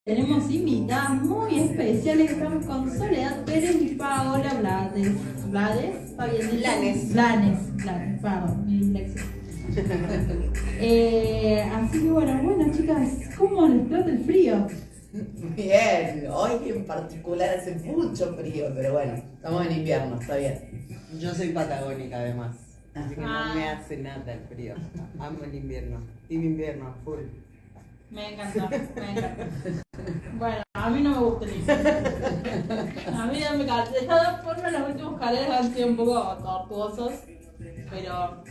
Tenemos invitadas muy especiales. Estamos con Soledad Pérez y Paola Blades. ¿Blades? ¿Está bien? Blanes, perdón, mi dislexia. Así que bueno, chicas, ¿cómo les trata el frío? Bien, hoy en particular hace mucho frío, pero bueno, estamos en invierno, está bien. Yo soy patagónica además, así que no me hace nada el frío. Amo el invierno, team invierno, full. Me encanta. Bueno, a mí no me gusta el invierno. A mí no me encanta. De todas formas, los últimos calores han sido un poco tortuosos. Pero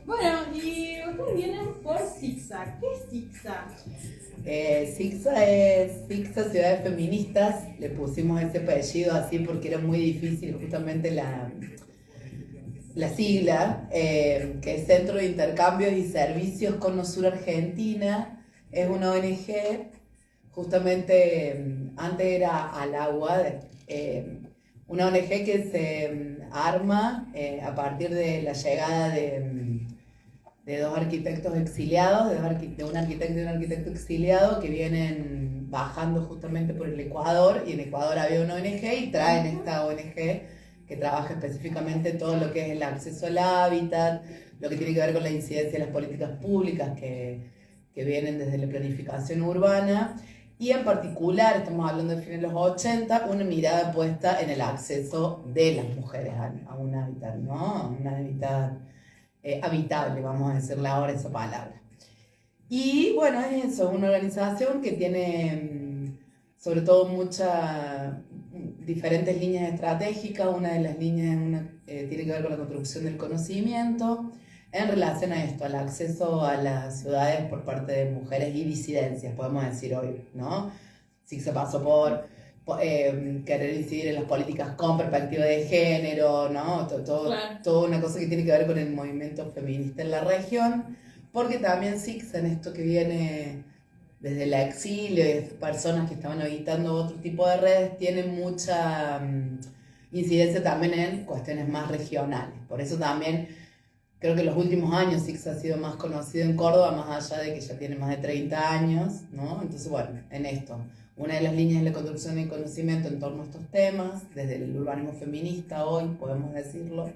bueno, y ustedes vienen por Zigzag. ¿Qué es Zigzag? Zigzag Ciudades Feministas. Le pusimos ese apellido así porque era muy difícil justamente la sigla, que es Centro de Intercambios y Servicios Cono Sur Argentina. Es una ONG, justamente antes era Al Agua, una ONG que se arma a partir de la llegada de dos arquitectos exiliados, de un arquitecto y un arquitecto exiliado que vienen bajando justamente por el Ecuador, y en Ecuador había una ONG y traen esta ONG que trabaja específicamente todo lo que es el acceso al hábitat, lo que tiene que ver con la incidencia de las políticas públicas que vienen desde la planificación urbana, y en particular, estamos hablando de fines de los 80, una mirada puesta en el acceso de las mujeres a un hábitat, ¿no? A un hábitat habitable, vamos a decirle ahora esa palabra. Y bueno, es eso, una organización que tiene sobre todo diferentes líneas estratégicas. Una de las líneas tiene que ver con la construcción del conocimiento en relación a esto, al acceso a las ciudades por parte de mujeres y disidencias, podemos decir hoy, ¿no? Sí, se pasó por querer incidir en las políticas con perspectiva de género, ¿no? Toda una cosa que tiene que ver con el movimiento feminista en la región, porque también Zigzag, en esto que viene desde el exilio y personas que estaban habitando otro tipo de redes, tienen mucha incidencia también en cuestiones más regionales. Por eso también creo que en los últimos años Zigzag ha sido más conocido en Córdoba, más allá de que ya tiene más de 30 años, ¿no? Entonces, bueno, en esto, una de las líneas es la construcción del conocimiento en torno a estos temas, desde el urbanismo feminista hoy, podemos decirlo.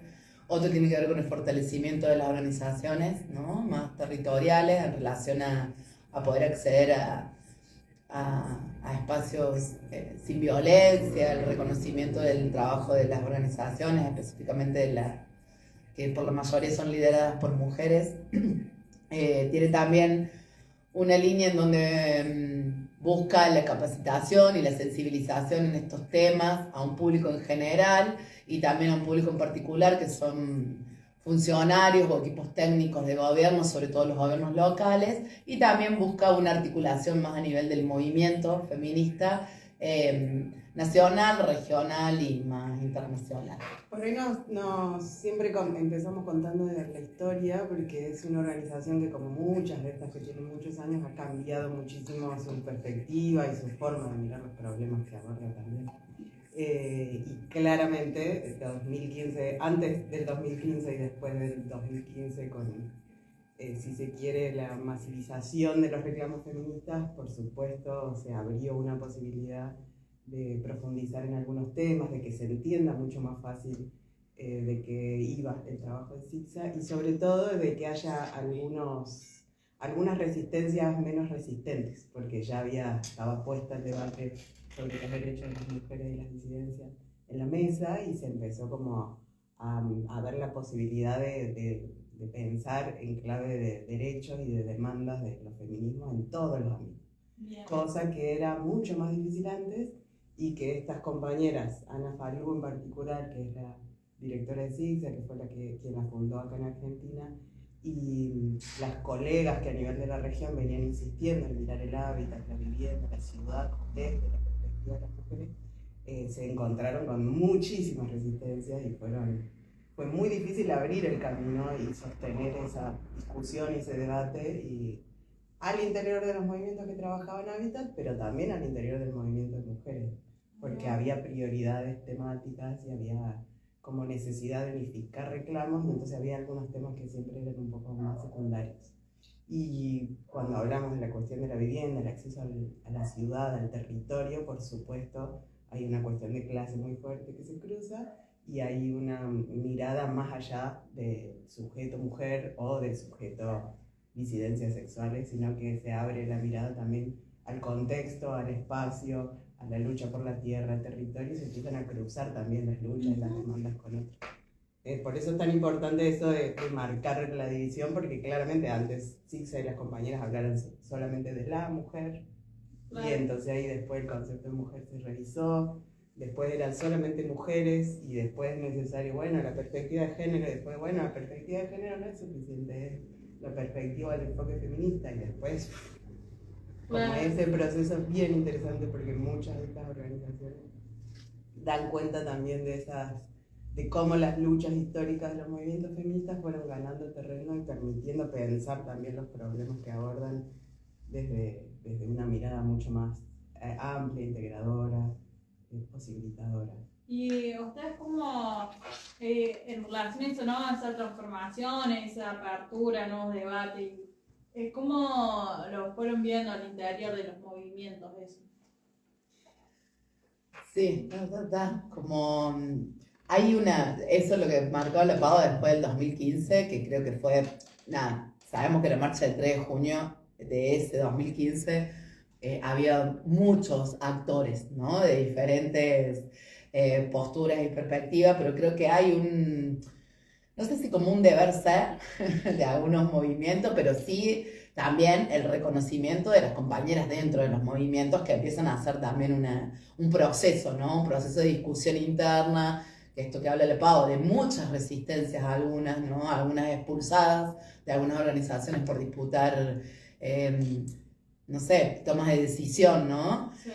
Otro tiene que ver con el fortalecimiento de las organizaciones, ¿no? Más territoriales en relación a poder acceder a espacios sin violencia, el reconocimiento del trabajo de las organizaciones, específicamente que por la mayoría son lideradas por mujeres. Tiene también una línea en donde busca la capacitación y la sensibilización en estos temas a un público en general y también a un público en particular, que son funcionarios o equipos técnicos de gobierno, sobre todo los gobiernos locales, y también busca una articulación más a nivel del movimiento feminista nacional, regional y más internacional. Por ahí siempre empezamos contando de la historia, porque es una organización que, como muchas de estas que tienen muchos años, ha cambiado muchísimo su perspectiva y su forma de mirar los problemas que aborda también. Y claramente, 2015, antes del 2015 y después del 2015, con, si se quiere, la masivización de los reclamos feministas, por supuesto, se abrió una posibilidad de profundizar en algunos temas, de que se entienda mucho más fácil de qué iba el trabajo de Zigzag, y sobre todo de que haya algunas resistencias menos resistentes, porque ya estaba puesta el debate sobre los derechos de las mujeres y las disidencias en la mesa, y se empezó como a ver la posibilidad de pensar en clave de derechos y de demandas de los feminismos en todos los ámbitos. Bien. Cosa que era mucho más difícil antes, y que estas compañeras, Ana Falugo en particular, que es la directora de Zigzag, que fue quien la fundó acá en Argentina, y las colegas que a nivel de la región venían insistiendo en mirar el hábitat, la vivienda, la ciudad desde la perspectiva de las mujeres, se encontraron con muchísimas resistencias, y fue muy difícil abrir el camino y sostener esa discusión y ese debate, y al interior de los movimientos que trabajaban hábitat, pero también al interior del movimiento de mujeres, porque había prioridades temáticas y había como necesidad de unificar reclamos, y entonces había algunos temas que siempre eran un poco más secundarios. Y cuando hablamos de la cuestión de la vivienda, el acceso a la ciudad, al territorio, por supuesto, hay una cuestión de clase muy fuerte que se cruza y hay una mirada más allá de sujeto mujer o de sujeto disidencias sexuales, sino que se abre la mirada también al contexto, al espacio, a la lucha por la tierra, el territorio, y se empiezan a cruzar también las luchas y las demandas con otros. Por eso es tan importante eso de marcar la división, porque claramente antes Sixa y las compañeras hablaron solamente de la mujer, claro. Y entonces ahí después el concepto de mujer se revisó, después eran solamente mujeres, y después es necesario, bueno, la perspectiva de género, y después, bueno, la perspectiva de género no es suficiente, es la perspectiva del enfoque feminista, y después, como ese proceso es bien interesante, porque muchas de estas organizaciones dan cuenta también de cómo las luchas históricas de los movimientos feministas fueron ganando terreno y permitiendo pensar también los problemas que abordan desde una mirada mucho más amplia, integradora, posibilitadora. Y ustedes como, en relación a eso, ¿no? A esa transformación, esa apertura, nuevos debates, ¿cómo lo fueron viendo al interior de los movimientos eso? Sí, como hay eso es lo que marcó la PAO después del 2015, que creo que fue, sabemos que la marcha del 3 de junio de ese 2015 había muchos actores, ¿no? De diferentes posturas y perspectivas, pero creo que hay no sé si como un deber ser de algunos movimientos, pero sí también el reconocimiento de las compañeras dentro de los movimientos que empiezan a hacer también un proceso, ¿no? Un proceso de discusión interna, esto que habla Lepao, de muchas resistencias algunas, ¿no? Algunas expulsadas de algunas organizaciones por disputar, no sé, tomas de decisión, ¿no? Sí.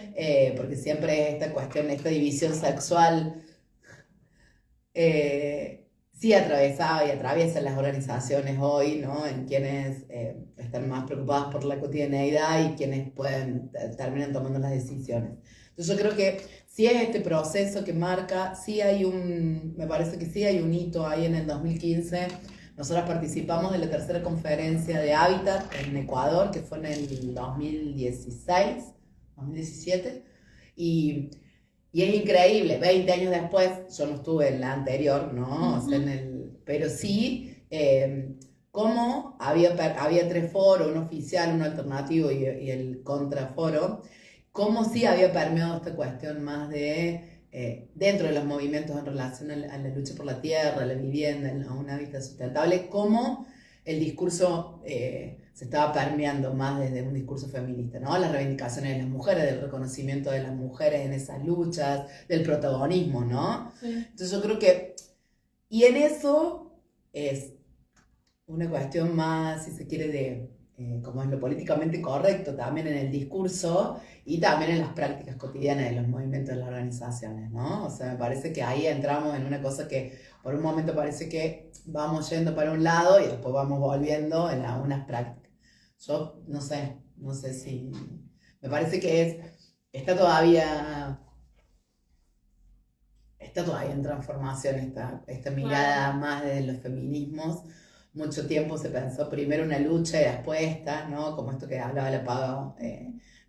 Porque siempre esta cuestión, esta división sexual sí atravesaba y atraviesa las organizaciones hoy, ¿no? En quienes están más preocupadas por la cotidianeidad y quienes terminan tomando las decisiones. Entonces yo creo que sí es este proceso que marca, me parece que sí hay un hito ahí en el 2015. Nosotros participamos de la tercera conferencia de Hábitat en Ecuador, que fue en el 2016, 2017, y es increíble, 20 años después, yo no estuve en la anterior, ¿no? O sea, pero sí, como había 3 foros, un oficial, un alternativo y el contraforo, cómo sí había permeado esta cuestión más dentro de los movimientos en relación a la lucha por la tierra, a la vivienda, a un hábitat sustentable, cómo el discurso se estaba permeando más desde un discurso feminista, ¿no? Las reivindicaciones de las mujeres, del reconocimiento de las mujeres en esas luchas, del protagonismo, ¿no? Sí. Entonces yo creo que, y en eso es una cuestión más, si se quiere, de como es lo políticamente correcto también en el discurso y también en las prácticas cotidianas de los movimientos de las organizaciones, ¿no? O sea, me parece que ahí entramos en una cosa que por un momento parece que vamos yendo para un lado y después vamos volviendo en algunas prácticas. Yo no sé si... Me parece que está todavía en transformación esta mirada más de los feminismos. Mucho tiempo se pensó primero una lucha y después esta, ¿no? Como esto que hablaba la Pau,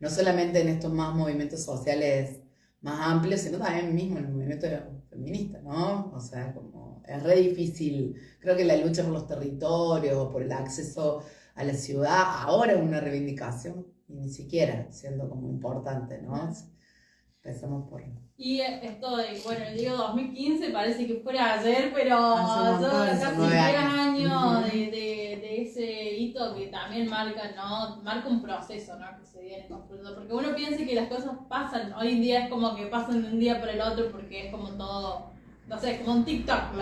no solamente en estos más movimientos sociales más amplios, sino también mismo en el movimiento feminista, ¿no? O sea, como es re difícil, creo que la lucha por los territorios, por el acceso a la ciudad, ahora es una reivindicación, y ni siquiera siendo como importante, ¿no? Empezamos por... Y esto de, bueno, digo 2015, parece que fuera ayer, pero Hace casi 10 años de ese hito que también marca, ¿no? Marca un proceso, ¿no? Que se viene construyendo. Porque uno piensa que las cosas pasan, hoy en día es como que pasan de un día para el otro porque es como todo, no sé, como un TikTok.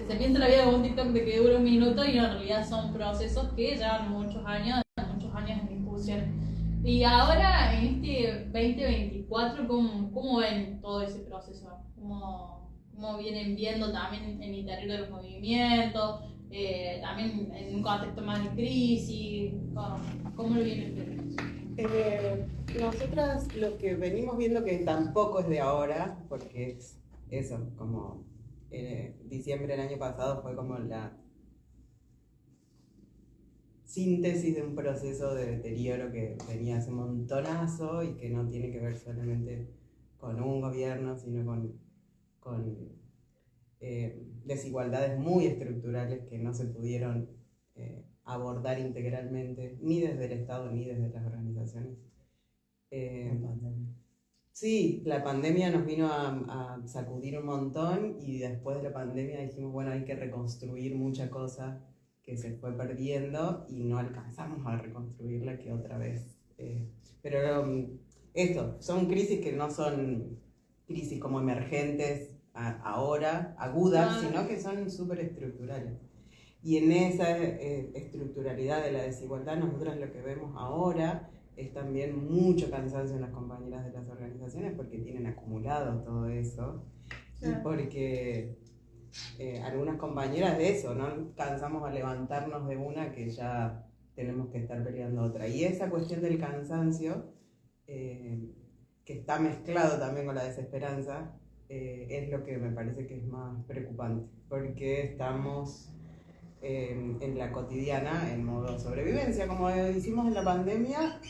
Se piensa la vida como un TikTok de que dura un minuto y en realidad son procesos que llevan muchos años en discusión. Y ahora, en este 2024, ¿cómo ven todo ese proceso? ¿Cómo vienen viendo también en el interior de los movimientos? También en un contexto más de crisis. ¿Cómo lo vienen viendo? Nosotras lo que venimos viendo, que tampoco es de ahora, porque es eso, como diciembre del año pasado fue como síntesis de un proceso de deterioro que venía hace un montonazo y que no tiene que ver solamente con un gobierno, sino con desigualdades muy estructurales que no se pudieron abordar integralmente, ni desde el Estado ni desde las organizaciones. Sí, la pandemia nos vino a sacudir un montón y después de la pandemia dijimos, bueno, hay que reconstruir mucha cosa que se fue perdiendo y no alcanzamos a reconstruirla que otra vez. Pero esto, son crisis que no son crisis como emergentes ahora, agudas, sino que son súper estructurales. Y en esa estructuralidad de la desigualdad, nosotros lo que vemos ahora es también mucho cansancio en las compañeras de las organizaciones porque tienen acumulado todo eso y porque algunas compañeras de eso, no cansamos a levantarnos de una que ya tenemos que estar peleando otra. Y esa cuestión del cansancio, que está mezclado también con la desesperanza, es lo que me parece que es más preocupante, porque estamos en la cotidiana en modo sobrevivencia, como hicimos en la pandemia,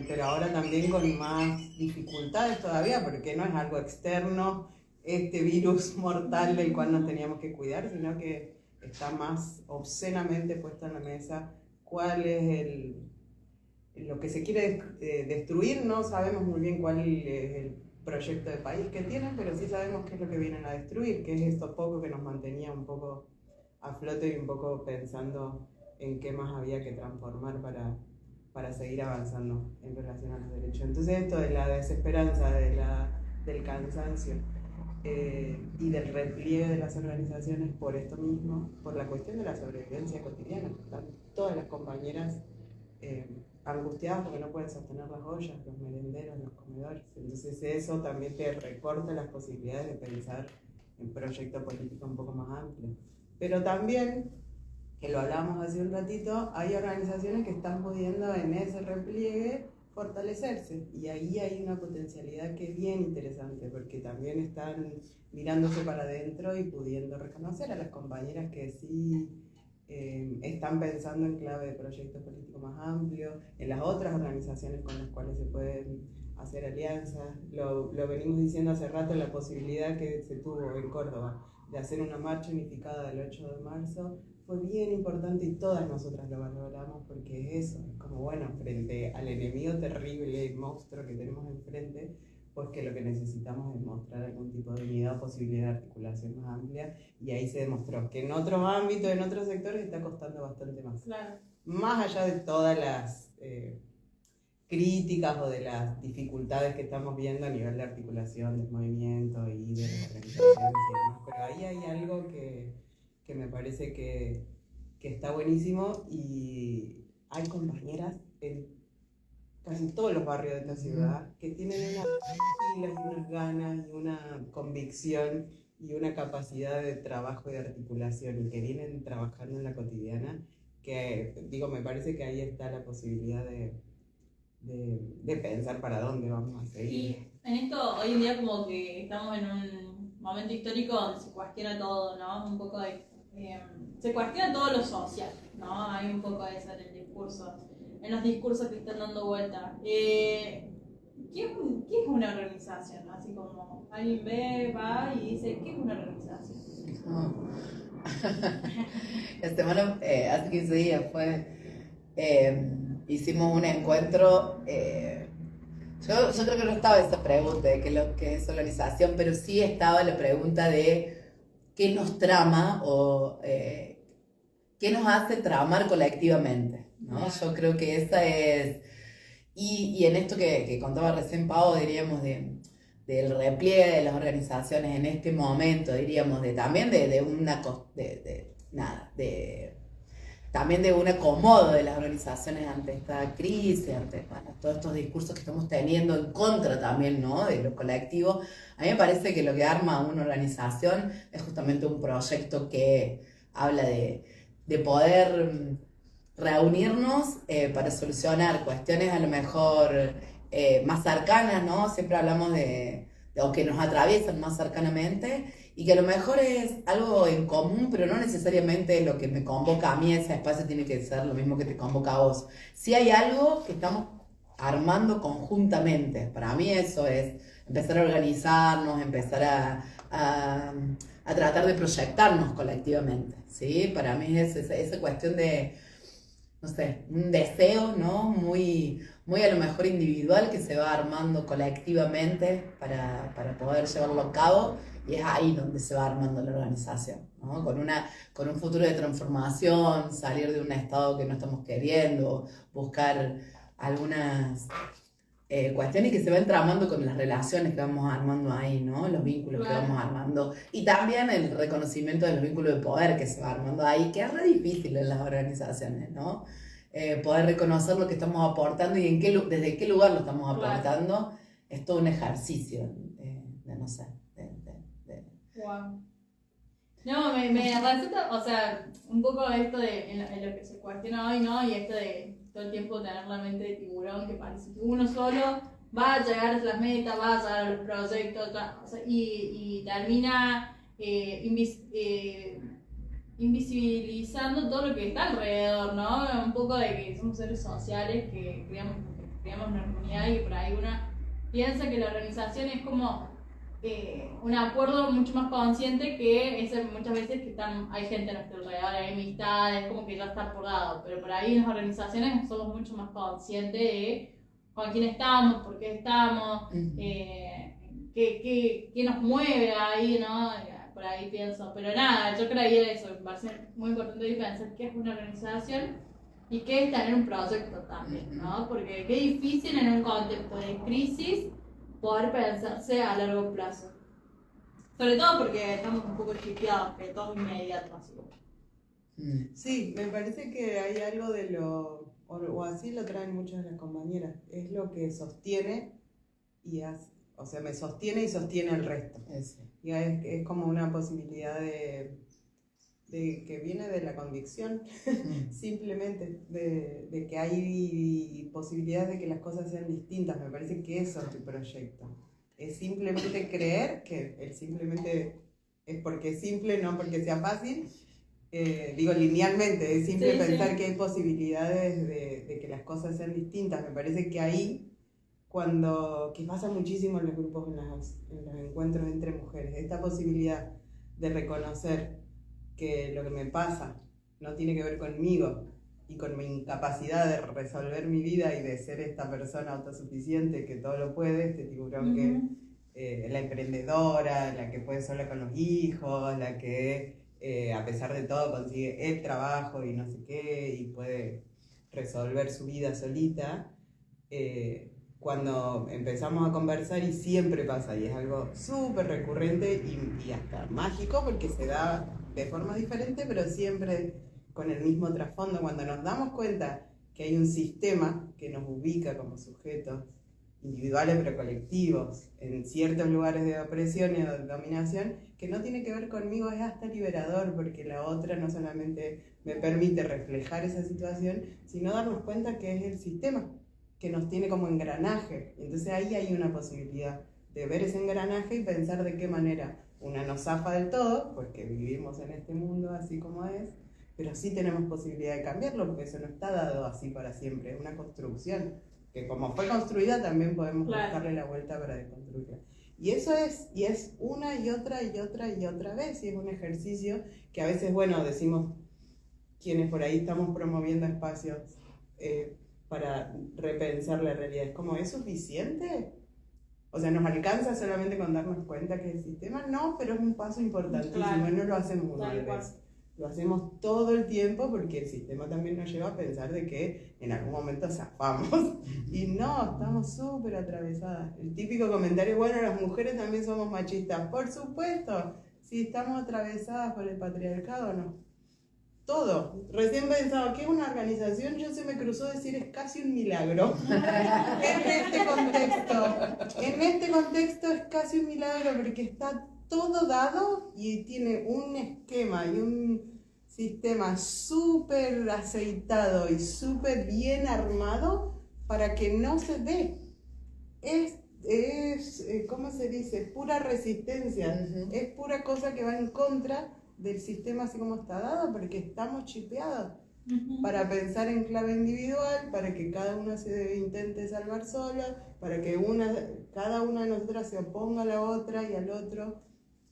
pero ahora también con más dificultades todavía, porque no es algo externo, este virus mortal del cual nos teníamos que cuidar, sino que está más obscenamente puesto en la mesa cuál es lo que se quiere destruir. No sabemos muy bien cuál es el proyecto de país que tienen, pero sí sabemos qué es lo que vienen a destruir, que es esto poco que nos mantenía un poco a flote y un poco pensando en qué más había que transformar para seguir avanzando en relación a los derechos. Entonces esto de la desesperanza, del cansancio y del repliegue de las organizaciones por esto mismo, por la cuestión de la sobrevivencia cotidiana. Están todas las compañeras angustiadas porque no pueden sostener las ollas, los merenderos, los comedores. Entonces eso también te recorta las posibilidades de pensar en proyectos políticos un poco más amplios. Pero también, que lo hablábamos hace un ratito, hay organizaciones que están pudiendo en ese repliegue fortalecerse. Y ahí hay una potencialidad que es bien interesante, porque también están mirándose para adentro y pudiendo reconocer a las compañeras que sí están pensando en clave de proyectos políticos más amplios, en las otras organizaciones con las cuales se pueden hacer alianzas. Lo venimos diciendo hace rato, la posibilidad que se tuvo en Córdoba de hacer una marcha unificada del 8 de marzo fue bien importante y todas nosotras lo valoramos porque es eso, es como bueno, frente al enemigo terrible, el monstruo que tenemos enfrente, pues que lo que necesitamos es mostrar algún tipo de unidad o posibilidad de articulación más amplia, y ahí se demostró que en otros ámbitos, en otros sectores está costando bastante más. Claro. Más allá de todas las críticas o de las dificultades que estamos viendo a nivel de articulación del movimiento y de las organizaciones y demás, pero ahí hay algo que me parece que está buenísimo, y hay compañeras en casi todos los barrios de esta ciudad que tienen unas pilas y unas ganas y una convicción y una capacidad de trabajo y de articulación y que vienen trabajando en la cotidiana, que digo, me parece que ahí está la posibilidad de pensar para dónde vamos a seguir. Y en esto, hoy en día como que estamos en un momento histórico donde se cuestiona todo, ¿no? Un poco de... se cuestiona todo lo social, ¿no? Hay un poco de eso en el discurso, en los discursos que están dando vuelta. ¿Qué es una organización? Así como alguien ve, va y dice, ¿qué es una organización? La semana, hace 15 días hicimos un encuentro. Yo creo que no estaba esa pregunta de qué es organización, pero sí estaba la pregunta de qué nos trama o qué nos hace tramar colectivamente, ¿no? Yo creo que esa es... Y en esto que contaba recién Pau, diríamos, del repliegue de las organizaciones en este momento, diríamos, también de un acomodo de las organizaciones ante esta crisis, ante todos estos discursos que estamos teniendo en contra también, ¿no?, de lo colectivo. A mí me parece que lo que arma una organización es justamente un proyecto que habla de poder reunirnos para solucionar cuestiones a lo mejor más cercanas, ¿no? Siempre hablamos o que nos atraviesan más cercanamente, y que a lo mejor es algo en común, pero no necesariamente lo que me convoca a mí a ese espacio tiene que ser lo mismo que te convoca a vos. Si hay algo que estamos armando conjuntamente, para mí eso es empezar a organizarnos, empezar a tratar de proyectarnos colectivamente, ¿sí? Para mí es esa cuestión de, no sé, un deseo, ¿no? Muy a lo mejor individual que se va armando colectivamente para poder llevarlo a cabo, y es ahí donde se va armando la organización, ¿no? Con un futuro de transformación, salir de un estado que no estamos queriendo, buscar algunas cuestiones que se van tramando con las relaciones que vamos armando ahí, ¿no? Los vínculos que vamos armando, y también el reconocimiento de los vínculos de poder que se va armando ahí, que es re difícil en las organizaciones, ¿no? Poder reconocer lo que estamos aportando y desde qué lugar lo estamos aportando, es todo un ejercicio de no sé. Wow. No, me resulta, o sea, un poco esto en lo que se cuestiona hoy, ¿no? Y esto de todo el tiempo tener la mente de tiburón, que parece que uno solo va a llegar a las metas, va a llegar a los proyectos, o sea, y termina invisibilizando todo lo que está alrededor, ¿no? Un poco de que somos seres sociales, que creamos una comunidad, y por ahí uno piensa que la organización es como un acuerdo mucho más consciente que muchas veces que hay gente a nuestro alrededor, hay amistades, como que ya está acordado, pero por ahí en las organizaciones somos mucho más conscientes de con quién estamos, por qué estamos, qué nos mueve ahí, ¿no? Por ahí pienso, pero nada, yo creía eso, me parece muy importante pensar qué es una organización y qué es tener un proyecto también, ¿no? Porque qué difícil en un contexto de crisis poder pensarse a largo plazo. Sobre todo porque estamos un poco chipeados, que todo es inmediato, así como. Sí, me parece que hay algo de o así lo traen muchas de las compañeras, es lo que sostiene y hace, o sea, me sostiene y sostiene al resto. Y es como una posibilidad de que viene de la convicción, simplemente, de que hay posibilidades de que las cosas sean distintas. Me parece que eso es tu proyecto. Es simplemente creer que el simplemente es porque es simple, no porque sea fácil. Digo linealmente, es simple pensar que hay posibilidades de que las cosas sean distintas. Me parece que ahí, que pasa muchísimo en los grupos, en los encuentros entre mujeres, esta posibilidad de reconocer que lo que me pasa no tiene que ver conmigo y con mi incapacidad de resolver mi vida y de ser esta persona autosuficiente que todo lo puede, este tiburón que la emprendedora, la que puede sola con los hijos, la que a pesar de todo consigue el trabajo y no sé qué y puede resolver su vida solita. Cuando empezamos a conversar, y siempre pasa, y es algo súper recurrente y hasta mágico porque se da de forma diferente, pero siempre con el mismo trasfondo, cuando nos damos cuenta que hay un sistema que nos ubica como sujetos individuales pero colectivos en ciertos lugares de opresión y de dominación, que no tiene que ver conmigo, es hasta liberador, porque la otra no solamente me permite reflejar esa situación, sino darnos cuenta que es el sistema que nos tiene como engranaje. Entonces ahí hay una posibilidad de ver ese engranaje y pensar de qué manera una no zafa del todo, porque vivimos en este mundo así como es, pero sí tenemos posibilidad de cambiarlo, porque eso no está dado así para siempre, es una construcción, que como fue construida también podemos darle la vuelta para desconstruirla. Y eso es una y otra y otra y otra vez, y es un ejercicio que a veces, bueno, decimos quienes por ahí estamos promoviendo espacios para repensar la realidad, es como, ¿es suficiente? O sea, ¿nos alcanza solamente con darnos cuenta que el sistema? No, pero es un paso importantísimo, y no lo hacemos una vez. Lo hacemos todo el tiempo porque el sistema también nos lleva a pensar de que en algún momento zafamos. Y no, estamos súper atravesadas. El típico comentario, bueno, las mujeres también somos machistas. Por supuesto, si estamos atravesadas por el patriarcado, no. Todo. Recién pensaba que una organización, yo se me cruzó decir, es casi un milagro. En este contexto es casi un milagro porque está todo dado y tiene un esquema y un sistema súper aceitado y súper bien armado para que no se dé. Es ¿cómo se dice? Pura resistencia, Ujú. es pura cosa que va en contra del sistema así como está dado, porque estamos chipeados para pensar en clave individual, para que cada una se intente salvar sola, para que cada una de nosotras se oponga a la otra y al otro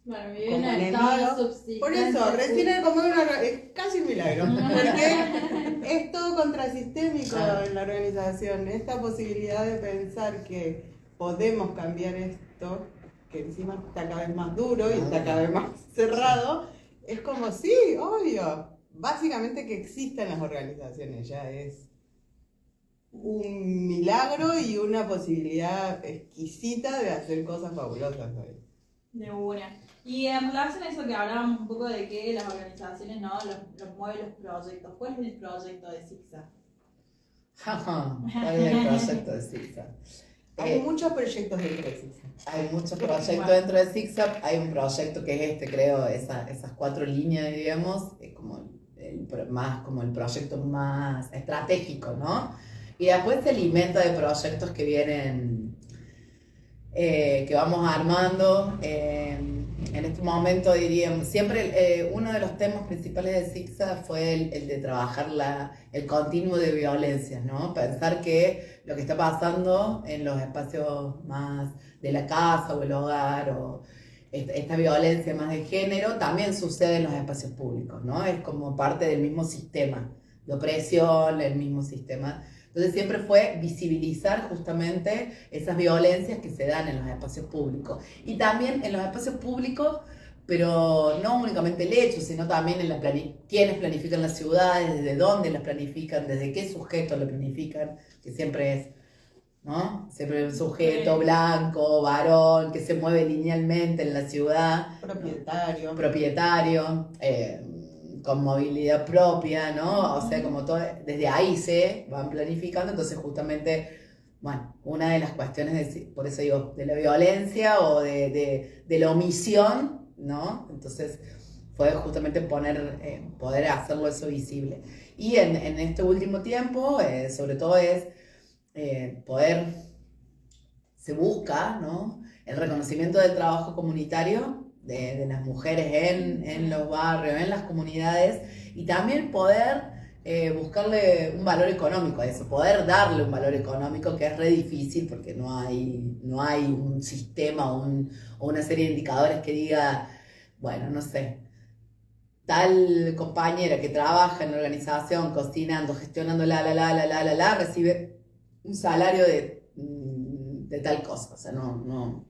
Claro, vive como en el estado de enemigo. subsistencia. Por eso, recién era como es casi un milagro, porque es todo contrasistémico en la organización. Esta posibilidad de pensar que podemos cambiar esto, que encima está cada vez más duro y está cada vez más cerrado, es como, sí, obvio. Básicamente que existan las organizaciones ya es un milagro y una posibilidad exquisita de hacer cosas fabulosas hoy. De una. Y en relación a eso que hablábamos un poco de que las organizaciones no los mueven los proyectos, ¿cuál es el proyecto de ZigZag? ¿Cuál es el proyecto de ZigZag? Hay muchos proyectos dentro de ZigZag. Hay muchos proyectos dentro de ZigZag. Hay un proyecto que es creo, esas 4 líneas, digamos, es como como el proyecto más estratégico, ¿no? Y después se alimenta de proyectos que vienen, que vamos armando. En este momento diríamos, siempre uno de los temas principales de ZigZag fue el de trabajar el continuo de violencias, ¿no? Pensar que lo que está pasando en los espacios más de la casa o el hogar o esta violencia más de género también sucede en los espacios públicos, ¿no? Es como parte del mismo sistema de opresión, el mismo sistema. Entonces siempre fue visibilizar justamente esas violencias que se dan en los espacios públicos. Y también en los espacios públicos, pero no únicamente el hecho, sino también en quiénes planifican las ciudades, desde dónde las planifican, desde qué sujetos lo planifican, que siempre es, ¿no? Siempre un sujeto blanco, varón, que se mueve linealmente en la ciudad. Propietario. Con movilidad propia, ¿no? O sea, como todo, desde ahí se van planificando, entonces justamente, bueno, una de las cuestiones, por eso digo, de la violencia o de la omisión, ¿no? Entonces fue justamente poder hacerlo eso visible. Y en este último tiempo, sobre todo es se busca, ¿no? El reconocimiento del trabajo comunitario de las mujeres en los barrios, en las comunidades, y también poder buscarle un valor económico a eso, poder darle un valor económico, que es re difícil porque no hay un sistema o una serie de indicadores que diga, bueno, no sé, tal compañera que trabaja en la organización, cocinando, gestionando recibe un salario de tal cosa, o sea, no,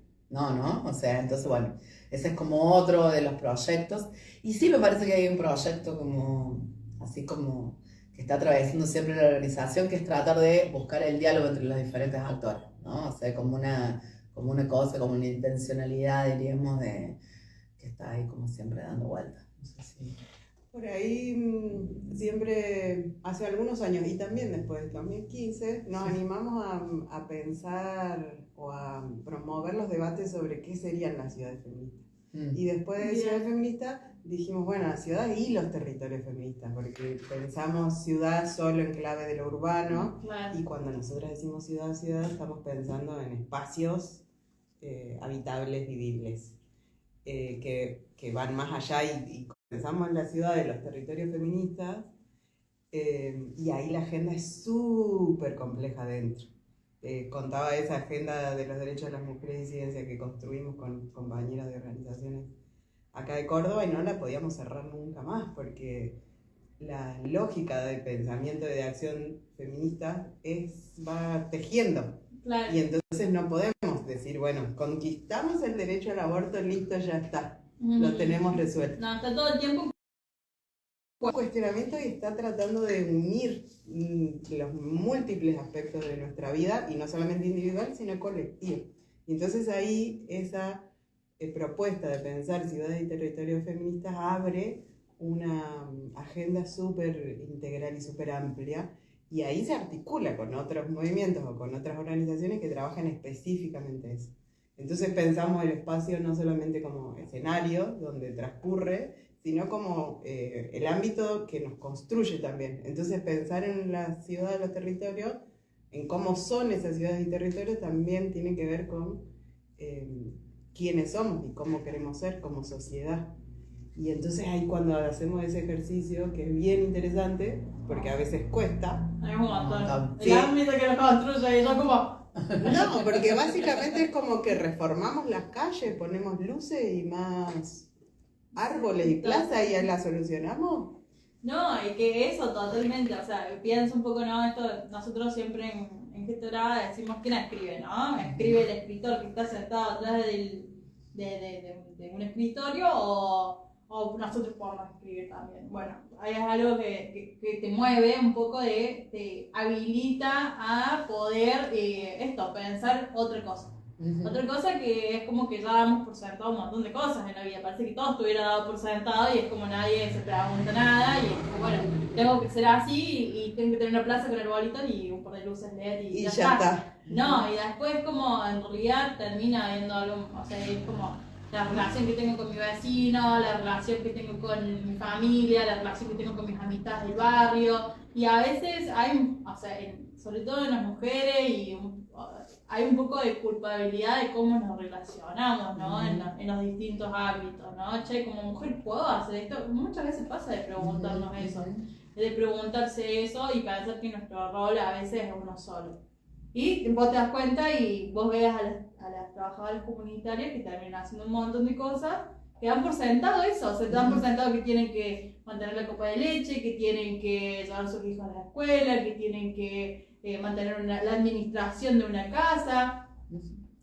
o sea, entonces bueno, ese es como otro de los proyectos, y sí me parece que hay un proyecto así como que está atravesando siempre la organización, que es tratar de buscar el diálogo entre los diferentes actores, ¿no? O sea, como una cosa, como una intencionalidad, diríamos, que está ahí como siempre dando vueltas. No sé si... Por ahí siempre, hace algunos años y también después del 2015, nos animamos a pensar o a promover los debates sobre qué serían las ciudades feministas. Y después de ciudades feministas dijimos, bueno, las ciudades y los territorios feministas, porque pensamos ciudad solo en clave de lo urbano, y cuando nosotros decimos ciudad, estamos pensando en espacios habitables, vivibles, que van más allá y pensamos en la ciudad de los territorios feministas, y ahí la agenda es súper compleja dentro. Contaba esa agenda de los derechos de las mujeres y disidencia que construimos con compañeras de organizaciones acá de Córdoba, y no la podíamos cerrar nunca más, porque la lógica del pensamiento de acción feminista va tejiendo. Claro. Y entonces no podemos decir, bueno, conquistamos el derecho al aborto, listo, ya está, lo tenemos resuelto. No, está todo el tiempo cuestionamiento, y está tratando de unir los múltiples aspectos de nuestra vida, y no solamente individual, sino colectiva. Y entonces ahí esa propuesta de pensar ciudades y territorios feministas abre una agenda súper integral y súper amplia, y ahí se articula con otros movimientos o con otras organizaciones que trabajan específicamente eso. Entonces pensamos el espacio no solamente como escenario donde transcurre, sino como el ámbito que nos construye también. Entonces pensar en la ciudad de los territorios en cómo son esas ciudades y territorios también tiene que ver con quiénes somos y cómo queremos ser como sociedad. Y entonces ahí cuando hacemos ese ejercicio, que es bien interesante, porque a veces cuesta. Hay un montón. Sí. El ámbito que lo construye, y yo como... No, porque básicamente es como que reformamos las calles, ponemos luces y más árboles y plazas y ya la solucionamos. No, y que eso totalmente, o sea, pienso un poco, ¿no? Esto, nosotros siempre en Gestora decimos quién escribe, ¿no? Escribe el escritor que está sentado atrás de un escritorio o nosotros podemos escribir también. Bueno, ahí es algo que te mueve un poco, te habilita a poder pensar otra cosa. Otra cosa que es como que ya damos por sentado un montón de cosas en la vida. Parece que todo estuviera dado por sentado y es como nadie se pregunta nada y es como, bueno, tengo que ser así y tengo que tener una plaza con arbolitos y un par de luces LED y ya está. No, y después como en realidad termina habiendo algo, o sea, es como la relación que tengo con mi vecino, la relación que tengo con mi familia, la relación que tengo con mis amistades del barrio. Y a veces hay, o sea, sobre todo en las mujeres, hay un poco de culpabilidad de cómo nos relacionamos, ¿no? En los distintos ámbitos, ¿no? Che, como mujer, ¿puedo hacer esto? Muchas veces pasa de preguntarnos eso, de preguntarse eso y pensar que nuestro rol a veces es uno solo. Y vos te das cuenta y vos ves a las trabajadoras comunitarias que terminan haciendo un montón de cosas que dan por sentado eso, se dan por sentado que tienen que mantener la copa de leche, que tienen que llevar a sus hijos a la escuela, que tienen que mantener la administración de una casa,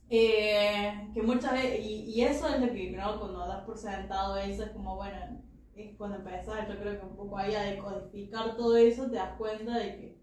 que muchas veces, y eso es lo que, ¿no? Cuando das por sentado eso es como, bueno, es cuando empezás, yo creo que un poco ahí a decodificar todo eso, te das cuenta de que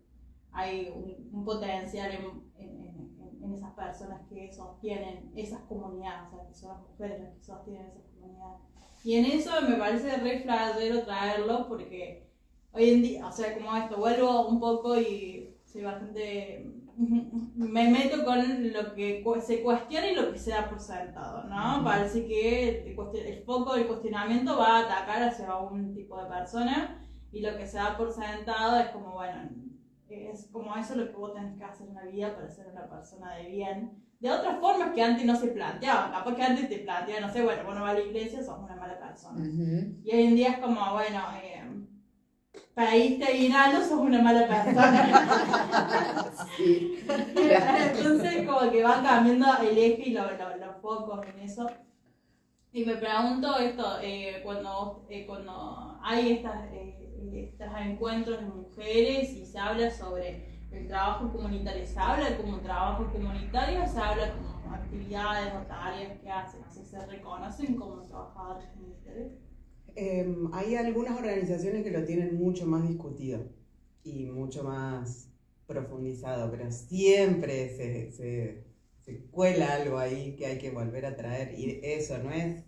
hay un potencial en esas personas que sostienen esas comunidades, o sea, que son las mujeres las que sostienen esas comunidades. Y en eso me parece re flashero traerlo porque hoy en día, o sea, como esto, vuelvo un poco y soy bastante... me meto con lo que se cuestiona y lo que se da por sentado, ¿no? Parece que el foco del cuestionamiento va a atacar hacia un tipo de persona y lo que se da por sentado es como, bueno, es como eso lo que vos tenés que hacer en la vida para ser una persona de bien. De otras formas que antes no se planteaban, capaz que antes te planteaban, no sé, bueno, vos no vas a la iglesia, sos una mala persona. Y hoy en día es como, bueno, para irte aguinaldo sos una mala persona. Sí. Entonces como que van cambiando el eje y los focos en eso. Y me pregunto esto, cuando hay estos encuentros de mujeres y se habla sobre el trabajo comunitario, ¿se habla como trabajo comunitario o se habla como actividades o tareas que hacen? ¿Así se reconocen como trabajadores comunitarios? Hay algunas organizaciones que lo tienen mucho más discutido y mucho más profundizado, pero siempre se cuela algo ahí que hay que volver a traer, y eso no es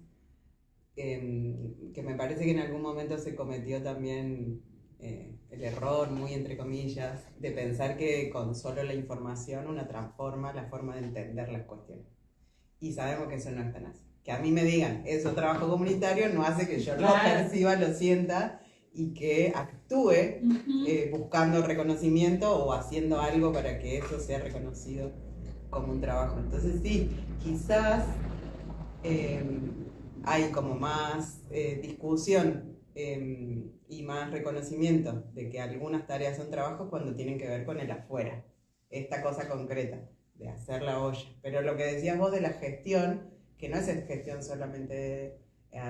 que me parece que en algún momento se cometió también el error, muy entre comillas, de pensar que con solo la información uno transforma la forma de entender las cuestiones, y sabemos que eso no es tan así. Que a mí me digan eso trabajo comunitario no hace que yo lo perciba, lo sienta y que actúe buscando reconocimiento o haciendo algo para que eso sea reconocido como un trabajo. Entonces sí, quizás hay como más discusión y más reconocimiento de que algunas tareas son trabajos cuando tienen que ver con el afuera, esta cosa concreta de hacer la olla. Pero lo que decías vos de la gestión, que no es gestión solamente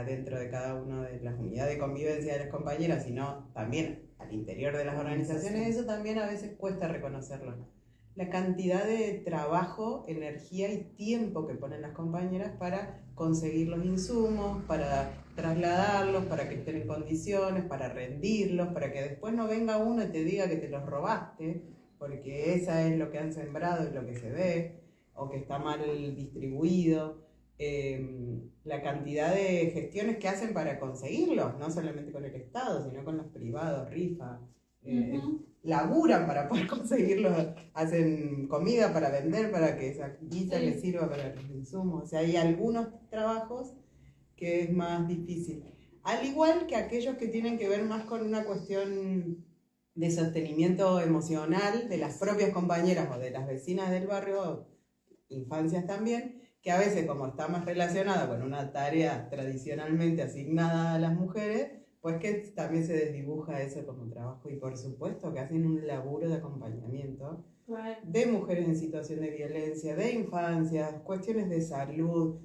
dentro de cada una de las unidades de convivencia de las compañeras, sino también al interior de las organizaciones, eso también a veces cuesta reconocerlo. La cantidad de trabajo, energía y tiempo que ponen las compañeras para conseguir los insumos, para trasladarlos, para que estén en condiciones, para rendirlos, para que después no venga uno y te diga que te los robaste, porque esa es lo que han sembrado y lo que se ve, o que está mal distribuido. La cantidad de gestiones que hacen para conseguirlos, no solamente con el Estado, sino con los privados, rifa, laburan para poder conseguirlos, hacen comida para vender, para que esa guita les sirva para los insumos. O sea, hay algunos trabajos que es más difícil. Al igual que aquellos que tienen que ver más con una cuestión de sostenimiento emocional de las propias compañeras o de las vecinas del barrio, infancias también, que a veces como está más relacionada con una tarea tradicionalmente asignada a las mujeres, pues que también se desdibuja eso como trabajo y por supuesto que hacen un laburo de acompañamiento de mujeres en situación de violencia, de infancias, cuestiones de salud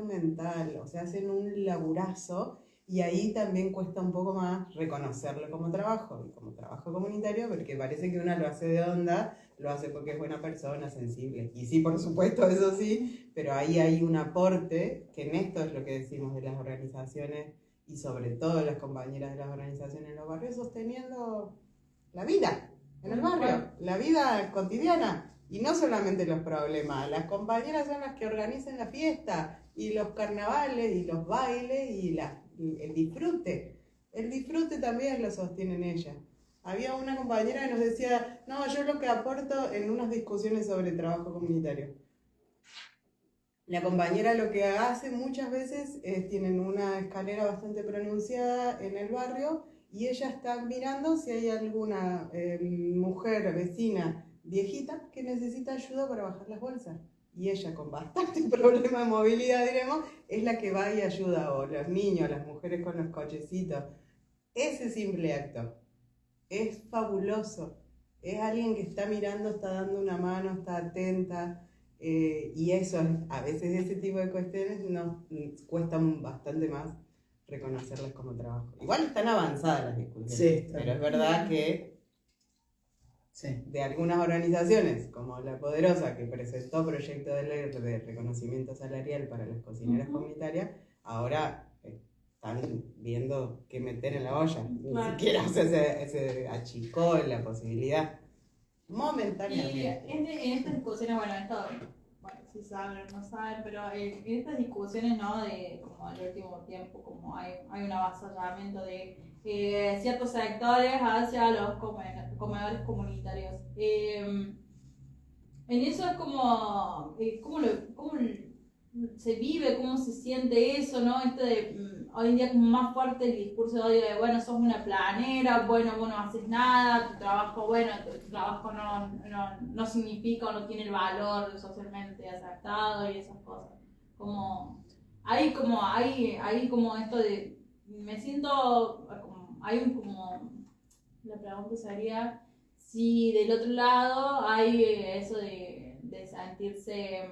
mental, o sea, hacen un laburazo y ahí también cuesta un poco más reconocerlo como trabajo y como trabajo comunitario porque parece que una lo hace de onda, lo hace porque es buena persona, sensible. Y sí, por supuesto, eso sí, pero ahí hay un aporte, que en esto es lo que decimos de las organizaciones y sobre todo las compañeras de las organizaciones en los barrios, sosteniendo la vida en el barrio, la vida cotidiana. Y no solamente los problemas, las compañeras son las que organizan la fiesta y los carnavales y los bailes y el disfrute. El disfrute también lo sostienen ellas. Había una compañera que nos decía, no, yo lo que aporto en unas discusiones sobre trabajo comunitario. La compañera lo que hace muchas veces es, tienen una escalera bastante pronunciada en el barrio y ella está mirando si hay alguna mujer, vecina, viejita que necesita ayuda para bajar las bolsas. Y ella, con bastante problema de movilidad, diremos, es la que va y ayuda, o los niños, las mujeres con los cochecitos. Ese simple acto es fabuloso. Es alguien que está mirando, está dando una mano, está atenta. Y eso, a veces ese tipo de cuestiones nos cuestan bastante más reconocerlas como trabajo. Igual están avanzadas las discusiones, Sí, pero es verdad que de algunas organizaciones, como La Poderosa, que presentó proyecto de ley de reconocimiento salarial para las cocineras comunitarias, ahora están viendo qué meter en la olla. Ni siquiera se achicó la posibilidad. Momentáneamente. Y en estas discusiones, bueno, si saben o no saben, pero en estas discusiones, ¿no? De como el último tiempo, como hay un avasallamiento de ciertos sectores hacia los comedores comunitarios. En eso es como, cómo se vive, cómo se siente eso, ¿no? Hoy en día es más fuerte el discurso de odio de, bueno, sos una planera, bueno, vos no haces nada, tu trabajo no significa o no tiene el valor socialmente aceptado y esas cosas. Hay como esto de, me siento, la pregunta sería si del otro lado hay eso de sentirse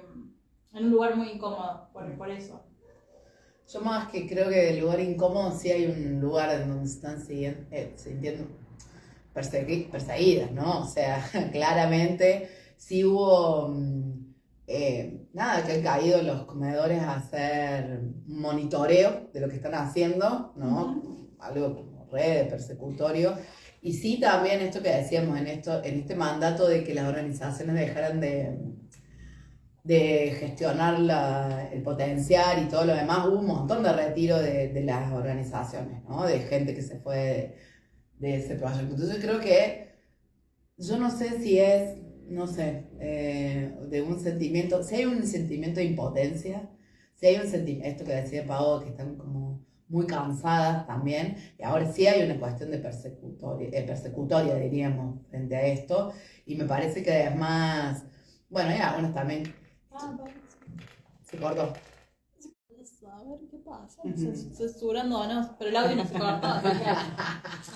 en un lugar muy incómodo por eso. Yo más que creo que el lugar incómodo sí hay un lugar en donde se están sintiendo perseguidas, ¿no? O sea, claramente sí hubo nada, que han caído los comedores a hacer un monitoreo de lo que están haciendo, ¿no? Algo como re persecutorio. Y sí también esto que decíamos en este mandato de que las organizaciones dejaran de gestionar el potencial y todo lo demás, hubo un montón de retiro de las organizaciones, ¿no? De gente que se fue de ese proyecto. Entonces creo que, yo no sé si es, no sé, de un sentimiento, si hay un sentimiento de impotencia, si hay un sentimiento, esto que decía Pau, que están como muy cansadas también, y ahora sí hay una cuestión de persecutoria, diríamos, frente a esto, y me parece que además, bueno, hay algunos también. Se cortó. A ver qué pasa. Censurando o no, pero el audio no se cortó.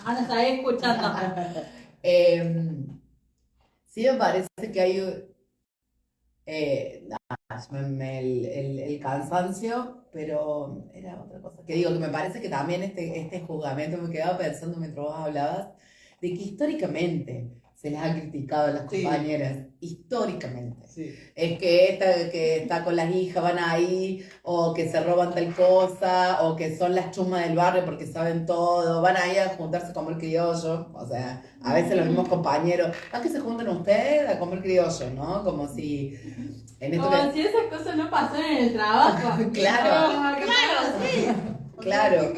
Ana está ahí escuchando. Sí me parece que hay el cansancio, pero era otra cosa. Que digo, que me parece que también este juzgamiento, me quedaba pensando mientras vos hablabas, de que históricamente se les ha criticado a las compañeras, históricamente. Sí. Es que esta que está con las hijas van ahí, o que se roban tal cosa, o que son las chumas del barrio porque saben todo, van ahí a juntarse a comer criollo. O sea, a veces los mismos compañeros, ¿a que se juntan ustedes a comer criollo, no? Como si... si esas cosas no pasan en el trabajo. Claro, sí. Claro.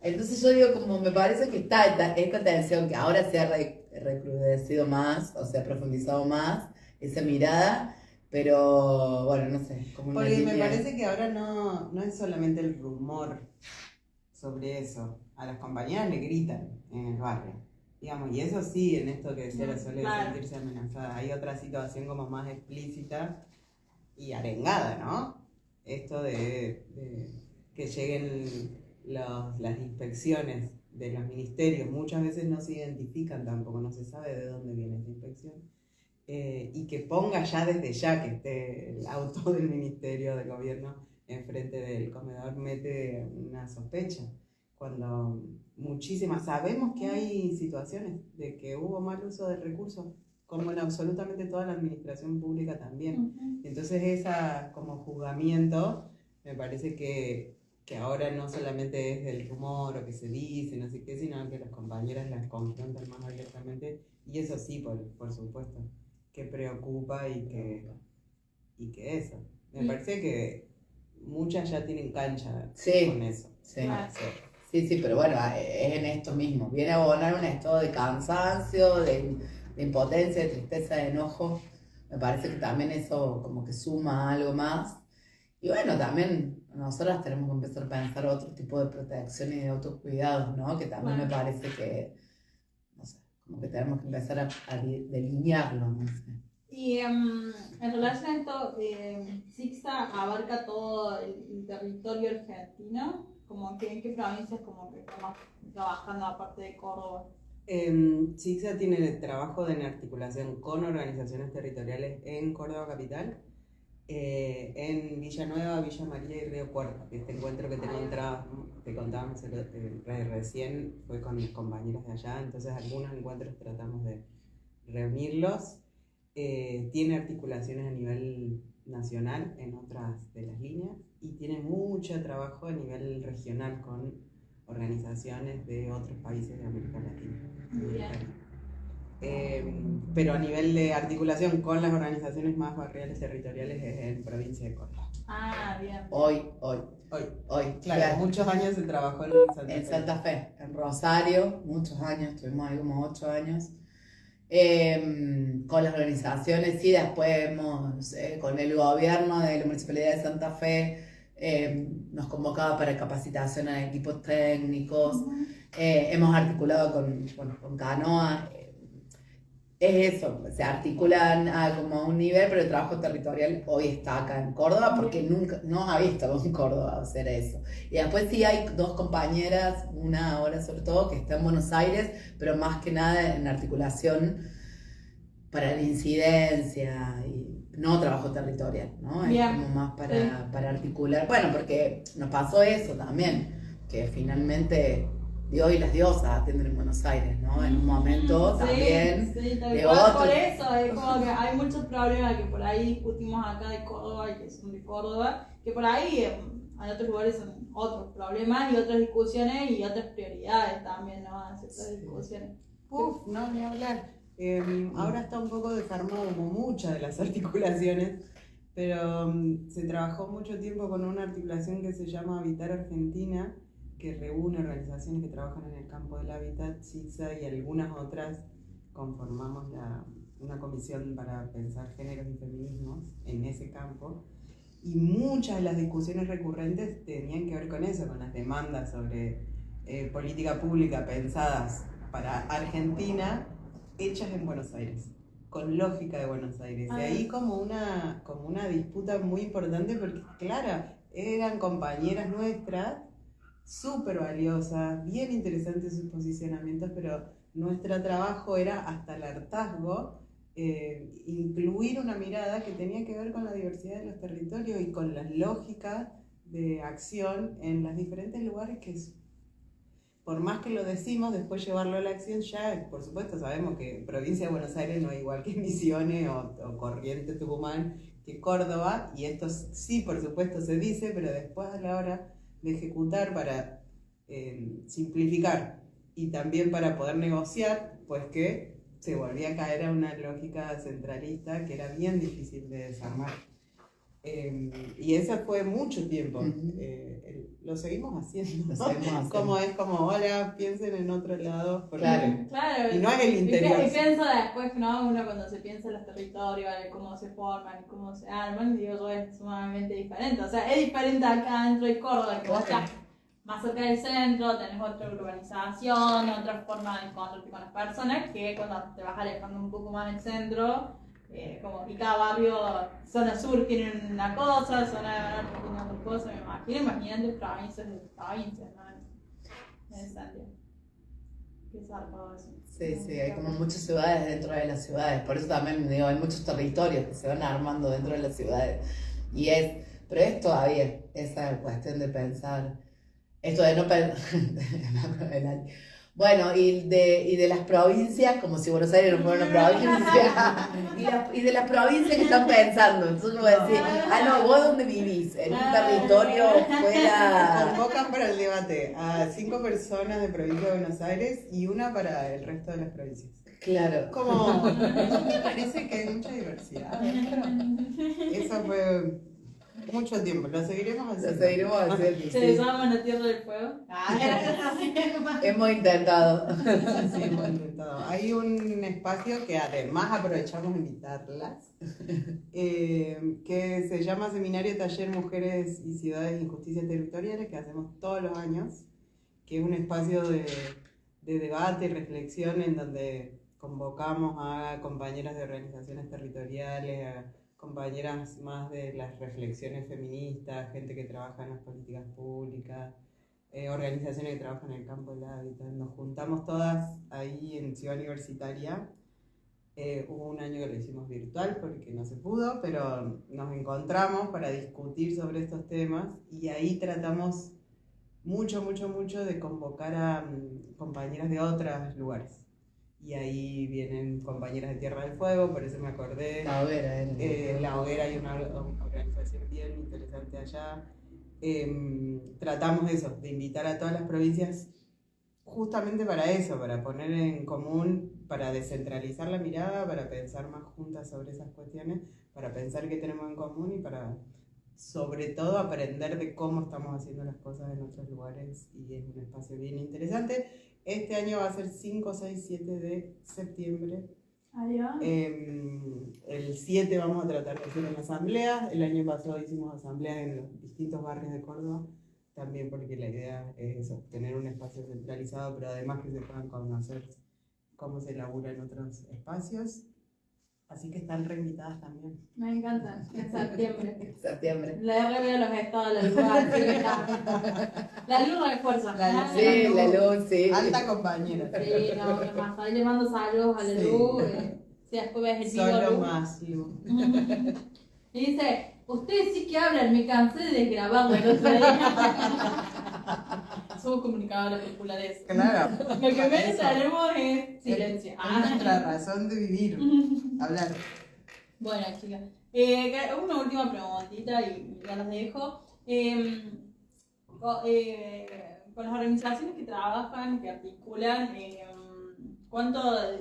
Entonces yo digo, como me parece que está esta tensión que ahora se ha recrudecido más, o se ha profundizado más, esa mirada, pero bueno, no sé. Porque me parece que ahora no es solamente el rumor sobre eso. A las compañeras le gritan en el barrio. digamos, y eso sí, en esto que decía la Sole de Claro. sentirse amenazada, hay otra situación como más explícita y arengada, ¿no? Esto de que lleguen las inspecciones de los ministerios, muchas veces no se identifican tampoco, no se sabe de dónde viene esta inspección, y que ponga ya desde ya que esté el auto del ministerio, del gobierno, enfrente del comedor, mete una sospecha. Cuando muchísimas, sabemos que hay situaciones de que hubo mal uso del recurso, como en absolutamente toda la administración pública también. Entonces esa como juzgamiento me parece que ahora no solamente es del rumor o que se dice, no sé qué, sino que las compañeras las confrontan más abiertamente, y eso sí, por supuesto, que preocupa y que eso. Me parece que muchas ya tienen cancha Sí. con eso. Sí. Claro. Sí, pero bueno, es en esto mismo. Viene a abonar un estado de cansancio, de impotencia, de tristeza, de enojo. Me parece que también eso como que suma algo más. Y bueno, también nosotras tenemos que empezar a pensar otro tipo de protección y de autocuidados, ¿no? Que también me parece que, no sé, como que tenemos que empezar a delinearlo, no sé. Y en relación a esto, Sixa abarca todo el territorio argentino, como que en qué provincias como que estamos trabajando aparte de Córdoba. CICSA tiene trabajo en articulación con organizaciones territoriales en Córdoba Capital, en Villanueva, Villa María y Río Cuarto. Este encuentro que te contábamos recién fue con mis compañeros de allá, entonces algunos encuentros tratamos de reunirlos. Tiene articulaciones a nivel nacional en otras de las líneas y tiene mucho trabajo a nivel regional con organizaciones de otros países de América Latina. Pero a nivel de articulación con las organizaciones más barriales territoriales es en provincia de Córdoba. Ah, bien. Hoy. Claro, muchos años se trabajó en Santa Fe, en Rosario, muchos años, estuvimos ahí como 8 años. Con las organizaciones, sí, después con el gobierno de la Municipalidad de Santa Fe, nos convocaba para capacitación a equipos técnicos. Hemos articulado con Canoa. Es eso, se articulan como a un nivel, pero el trabajo territorial hoy está acá en Córdoba porque nunca, no había estado en Córdoba hacer eso. Y después sí hay 2 compañeras, una ahora sobre todo, que está en Buenos Aires, pero más que nada en articulación para la incidencia y no trabajo territorial, ¿no? Bien. Es como más para articular. Bueno, porque nos pasó eso también, que finalmente Dios y las diosas atienden en Buenos Aires, ¿no? En un momento también tal de cual. otro. Por eso es como que hay muchos problemas que por ahí discutimos acá de Córdoba y que son de Córdoba, que por ahí en otros lugares son otros problemas y otras discusiones y otras prioridades también, ¿no? Hacer otras discusiones. No, ni hablar. Ahora está un poco desarmado como muchas de las articulaciones, pero se trabajó mucho tiempo con una articulación que se llama Habitar Argentina, que reúne organizaciones que trabajan en el campo del hábitat, CICSA y algunas otras. Conformamos una comisión para pensar géneros y feminismos en ese campo, y muchas de las discusiones recurrentes tenían que ver con eso, con las demandas sobre política pública pensadas para Argentina, hechas en Buenos Aires, con lógica de Buenos Aires. Y ahí como una disputa muy importante porque, claro, eran compañeras nuestras, súper valiosas, bien interesantes sus posicionamientos, pero nuestro trabajo era hasta el hartazgo incluir una mirada que tenía que ver con la diversidad de los territorios y con las lógicas de acción en los diferentes lugares que por más que lo decimos, después llevarlo a la acción ya, por supuesto, sabemos que provincia de Buenos Aires no es igual que Misiones o Corrientes, Tucumán, que Córdoba, y esto sí, por supuesto, se dice, pero después a la hora de ejecutar para simplificar y también para poder negociar, pues que se volvía a caer a una lógica centralista que era bien difícil de desarmar. Y eso fue mucho tiempo. Lo seguimos haciendo. Como es como, hola, piensen en otro lado. Claro. Claro. Y no es el interior. Y pienso después, ¿no? Uno cuando se piensa en los territorios, de cómo se forman y cómo se arman, digo yo, es sumamente diferente. O sea, es diferente acá dentro de Córdoba, que vos estás más cerca del centro, tenés otra urbanización, otra forma de encontrarte con las personas, que cuando te vas alejando un poco más del centro, como y cada barrio, zona sur tiene una cosa, zona norte tiene otra cosa, imagínate provincias de provincias, ¿no? En Santiago. Qué zarpado eso. Sí, sí, hay como muchas ciudades dentro de las ciudades, por eso también digo, hay muchos territorios que se van armando dentro de las ciudades. Pero es todavía esa cuestión de pensar, esto de no pensar, bueno, y de las provincias, como si Buenos Aires no fuera una provincia, y de las provincias que están pensando, entonces voy a decir, no, vos dónde vivís, en un territorio fuera... Convocan para el debate a 5 personas de provincia de Buenos Aires y una para el resto de las provincias. Claro. Como, ¿no me parece que hay mucha diversidad? Eso fue mucho tiempo, lo seguiremos haciendo. Se llama La Tierra del Fuego. Hemos intentado. Sí, hemos intentado. Hay un espacio que además aprovechamos de invitarlas, que se llama Seminario Taller Mujeres y Ciudades y Injusticias Territoriales, que hacemos todos los años, que es un espacio de debate y reflexión en donde convocamos a compañeras de organizaciones territoriales, a compañeras más de las reflexiones feministas, gente que trabaja en las políticas públicas, organizaciones que trabajan en el campo del hábitat. Nos juntamos todas ahí en Ciudad Universitaria. Hubo un año que lo hicimos virtual porque no se pudo, pero nos encontramos para discutir sobre estos temas y ahí tratamos mucho de convocar a compañeras de otros lugares. Y ahí vienen compañeras de Tierra del Fuego, por eso me acordé. La Hoguera, La Hoguera, hay una organización bien interesante allá. Tratamos eso, de invitar a todas las provincias justamente para eso, para poner en común, para descentralizar la mirada, para pensar más juntas sobre esas cuestiones, para pensar qué tenemos en común y para, sobre todo, aprender de cómo estamos haciendo las cosas en otros lugares. Y es un espacio bien interesante. Este año va a ser 5, 6, 7 de septiembre. Adiós. El 7 vamos a tratar de hacer una asamblea. El año pasado hicimos asambleas en los distintos barrios de Córdoba, también porque la idea es eso, tener un espacio centralizado, pero además que se puedan conocer cómo se elabora en otros espacios. Así que están reinvitadas también. Me encanta, en septiembre. Septiembre. La R veo los estados, la luz, así que la luz refuerza. Sí, la luz, sí. Alta compañera. Sí, no, más. Ahí le mando saludos a la luz. Sí, después ves el video. Solo más, Luz. Y dice, ustedes sí que hablan, me cansé de desgrabarlo el otro día. Somos comunicadores populares. Claro. Lo que menos haremos es silencio. Es nuestra razón de vivir, hablar. Bueno, chicas, una última preguntita y ya las dejo. Con las organizaciones que trabajan, que articulan, ¿cuántas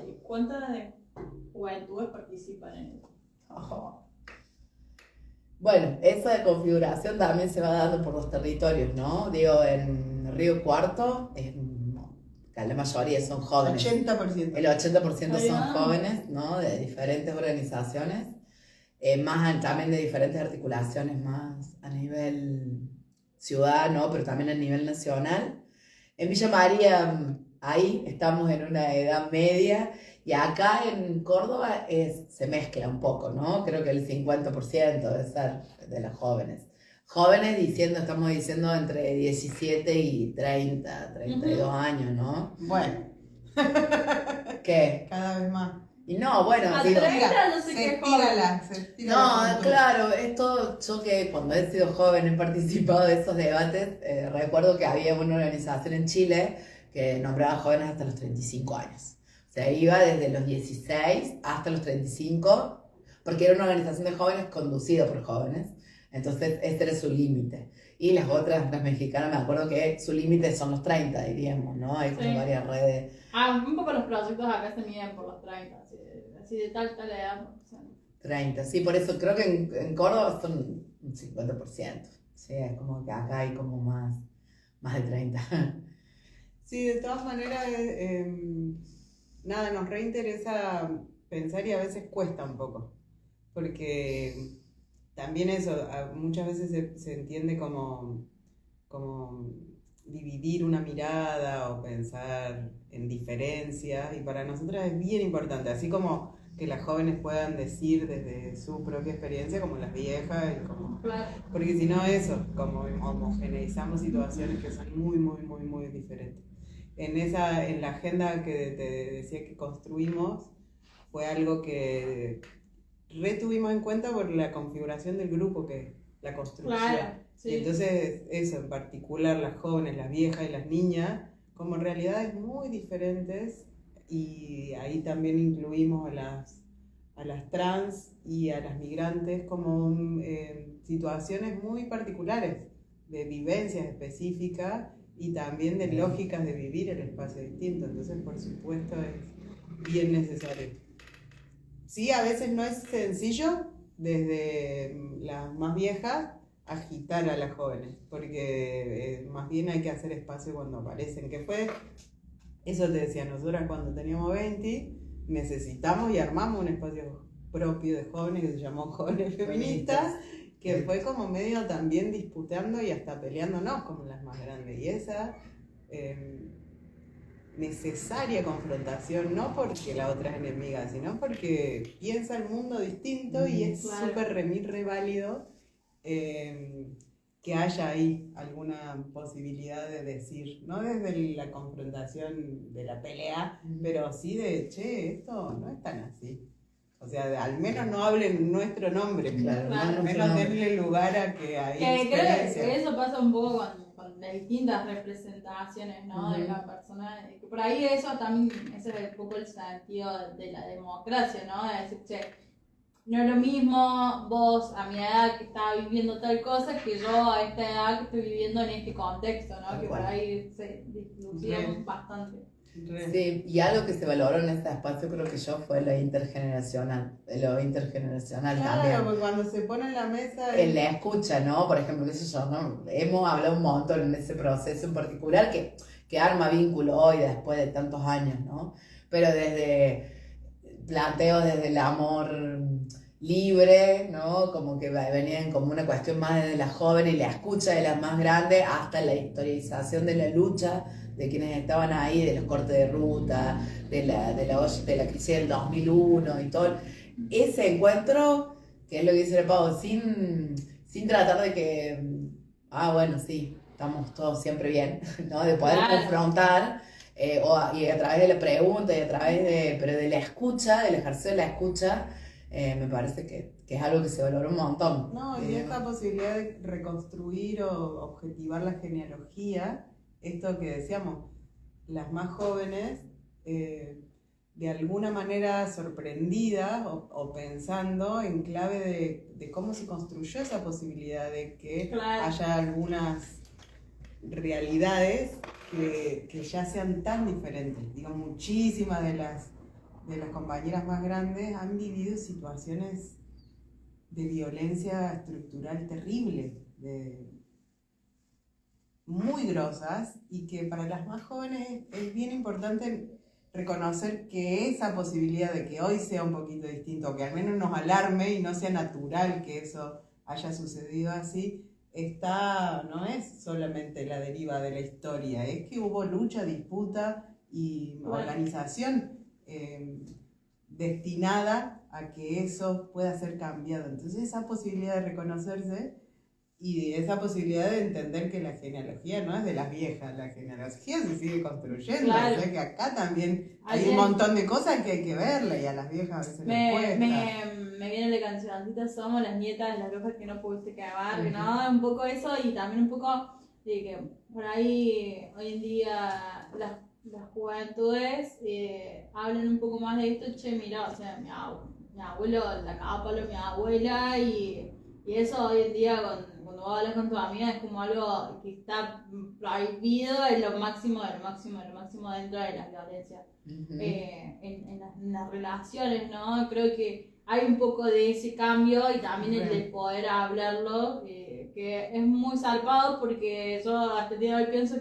juventudes participan en eso? Oh. Bueno, esa configuración también se va dando por los territorios, ¿no? Digo, en Río Cuarto, la mayoría son jóvenes. 80%. El 80% son jóvenes, ¿no? De diferentes organizaciones, también de diferentes articulaciones, más a nivel ciudadano, pero también a nivel nacional. En Villa María, ahí estamos en una edad media, y acá en Córdoba se mezcla un poco, ¿no? Creo que el 50% debe ser de los jóvenes. Jóvenes estamos diciendo entre 17 y 30, 32 años, ¿no? Bueno. ¿Qué? Cada vez más. Y no, bueno, digo... no sé qué joven. No, claro, yo que cuando he sido joven he participado de esos debates, recuerdo que había una organización en Chile que nombraba jóvenes hasta los 35 años. O sea, iba desde los 16 hasta los 35, porque era una organización de jóvenes conducida por jóvenes, entonces este era su límite. Y las otras, las mexicanas, me acuerdo que su límite son los 30, diríamos, ¿no? Hay como varias redes. Un poco los proyectos acá se miden por los 30, así de tal edad. 30, sí, por eso creo que en Córdoba son un 50%. Sí, es como que acá hay como más de 30. Sí, de todas maneras, nada, nos reinteresa pensar y a veces cuesta un poco, porque también eso, muchas veces se entiende como dividir una mirada o pensar en diferencias, y para nosotras es bien importante, así como que las jóvenes puedan decir desde su propia experiencia, como las viejas, y como, Claro. porque si no eso, como homogeneizamos situaciones que son muy, muy, muy, muy diferentes. En la agenda que te decía que construimos, fue algo que retuvimos en cuenta por la configuración del grupo, que es la construcción. Claro, sí. Y entonces eso, en particular las jóvenes, las viejas y las niñas, como realidades muy diferentes, y ahí también incluimos a las trans y a las migrantes como situaciones muy particulares, de vivencias específicas y también de lógicas de vivir el espacio distinto. Entonces, por supuesto, es bien necesario. Sí, a veces no es sencillo desde las más viejas agitar a las jóvenes, porque más bien hay que hacer espacio cuando aparecen, que fue, eso te decía, nosotras cuando teníamos 20 necesitamos y armamos un espacio propio de jóvenes que se llamó Jóvenes Feministas, que fue como medio también disputando y hasta peleándonos como las más grandes, y esa necesaria confrontación, no porque la otra es enemiga, sino porque piensa el mundo distinto y es súper re válido que haya ahí alguna posibilidad de decir, no desde la confrontación de la pelea, pero sí de, che, esto no es tan así. O sea, al menos no hablen nuestro nombre, Claro, al menos denle lugar a que hay experiencia. Creo que eso pasa un poco con las distintas representaciones, ¿no? De la persona. Que por ahí eso también, ese es un poco el sentido de la democracia, ¿no? De decir, che, no es lo mismo vos a mi edad que estaba viviendo tal cosa que yo a esta edad que estoy viviendo en este contexto, ¿no? Que por ahí se dislucidamos bastante. Sí, y algo que se valoró en este espacio creo que yo fue lo intergeneracional claro, también. Porque cuando se pone en la mesa... En la escucha, ¿no? Por ejemplo, qué sé yo, ¿no? Hemos hablado un montón en ese proceso en particular que arma vínculo hoy después de tantos años, ¿no? Pero desde planteos desde el amor libre, ¿no? Como que venían como una cuestión más desde la joven y la escucha de las más grandes hasta la historización de la lucha de quienes estaban ahí, de los cortes de ruta, de la crisis del 2001 y todo. Ese encuentro, que es lo que dice el Pau, sin tratar de que, bueno, sí, estamos todos siempre bien, ¿no? De poder confrontar, y a través de la pregunta, y a través pero de la escucha, del ejercicio de la escucha, me parece que es algo que se valora un montón. No, y esta posibilidad de reconstruir o objetivar la genealogía, esto que decíamos, las más jóvenes, de alguna manera sorprendidas o pensando en clave de cómo se construyó esa posibilidad de que haya algunas realidades que ya sean tan diferentes. Digo, muchísimas de las compañeras más grandes han vivido situaciones de violencia estructural terrible, muy grosas, y que para las más jóvenes es bien importante reconocer que esa posibilidad de que hoy sea un poquito distinto, que al menos nos alarme y no sea natural que eso haya sucedido así, no es solamente la deriva de la historia, es que hubo lucha, disputa y organización destinada a que eso pueda ser cambiado. Entonces esa posibilidad de reconocerse y esa posibilidad de entender que la genealogía no es de las viejas, la genealogía se sigue construyendo, o sea que acá también hay un montón de cosas que hay que verle, y a las viejas a veces les cuesta. Me viene la cancioncita, somos las nietas de las brujas que no pudiste quemar, ¿no? Un poco eso, y también un poco de que por ahí hoy en día las juventudes hablan un poco más de esto. Che, mira, o sea, mi abuelo la cagaba a palo mi abuela, y eso hoy en día cuando vos hablas con tu amiga es como algo que está prohibido, en lo máximo dentro de las violencias. En las relaciones, ¿no? Creo que hay un poco de ese cambio, y también el de poder hablarlo, que es muy zarpado, porque yo hasta el día de hoy pienso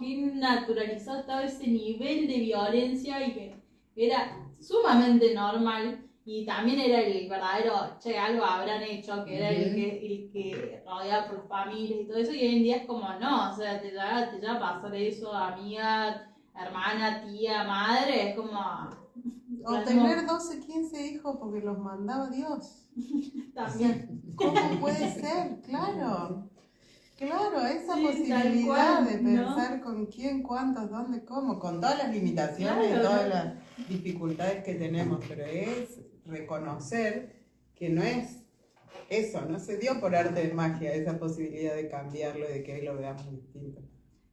qué naturalizado estaba ese nivel de violencia, y que era sumamente normal, Y también era el verdadero, che, algo habrán hecho, que era el que rodeaba por las familias y todo eso, y hoy en día es como, no, o sea, te llega a pasar eso, amiga, hermana, tía, madre, es como... O tener 12, 15 hijos porque los mandaba Dios. También. ¿Cómo puede ser? Claro. Claro, esa Sí, posibilidad tal cual, de pensar con quién, cuántos, dónde, cómo, con todas las limitaciones y Claro, todas ¿no? las dificultades que tenemos, pero es reconocer que no es eso, no se dio por arte de magia esa posibilidad de cambiarlo y de que ahí lo veamos distinto.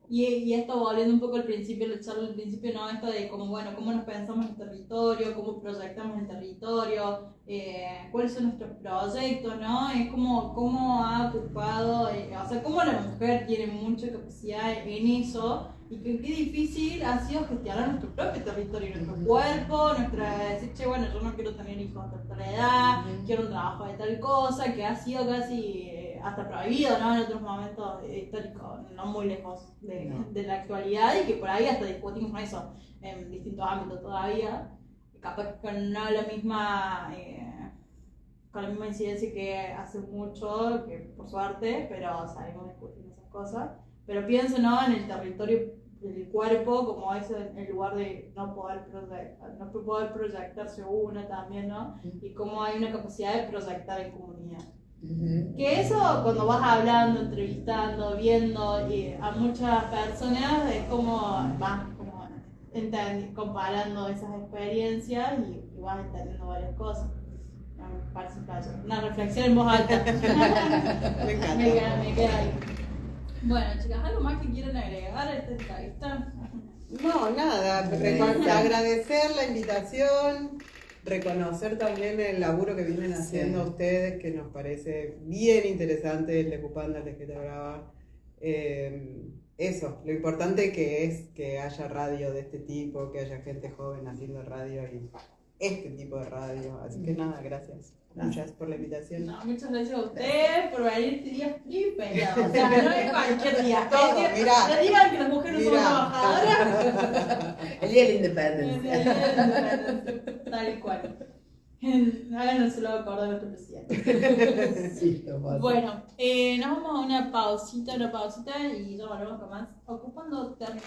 Y esto volviendo un poco al principio, la charla al principio, ¿no? Esto de cómo, bueno, cómo nos pensamos en el territorio, cómo proyectamos el territorio, cuáles son nuestros proyectos, ¿no? Es como cómo ha ocupado, o sea, cómo la mujer tiene mucha capacidad en eso y que qué difícil ha sido gestionar nuestro propio territorio, nuestro cuerpo, decir, che, bueno, yo no quiero tener hijos hasta tal edad, quiero un trabajo de tal cosa, que ha sido casi hasta prohibido, ¿no? En otros momentos históricos, no muy lejos de la actualidad, y que por ahí hasta discutimos eso en distintos ámbitos todavía, capaz que con no la misma con la misma incidencia que hace mucho, que por suerte, pero salimos discutiendo esas cosas. Pero pienso, ¿no? En el territorio del cuerpo como es el lugar de no poder proyectarse uno también, ¿no? Y cómo hay una capacidad de proyectar en comunidad. Que eso, cuando vas hablando, entrevistando, viendo a muchas personas, es como vas como comparando esas experiencias y vas entendiendo varias cosas. Me parece una reflexión en voz alta. Me encanta. Me queda ahí. Bueno, chicas, ¿algo más que quieran agregar a esta entrevista? No, nada, agradecer la invitación, reconocer también el laburo que vienen haciendo ustedes, que nos parece bien interesante, el de Cupanda, el de Geta Brava. Eso, lo importante que es que haya radio de este tipo, que haya gente joven haciendo radio y este tipo de radio. Así que nada, gracias. Muchas por la invitación. No, muchas gracias a ustedes por venir este día frío y feriado. O sea, no es cualquier día. Todo, mirá. No digan que las mujeres no somos trabajadoras. El día de la independencia. Tal cual. Háganoselo acordar a nuestro presidente. Sí, lo pasa. Bueno, nos vamos a una pausita y ya volvemos con más Ocupando Territorio.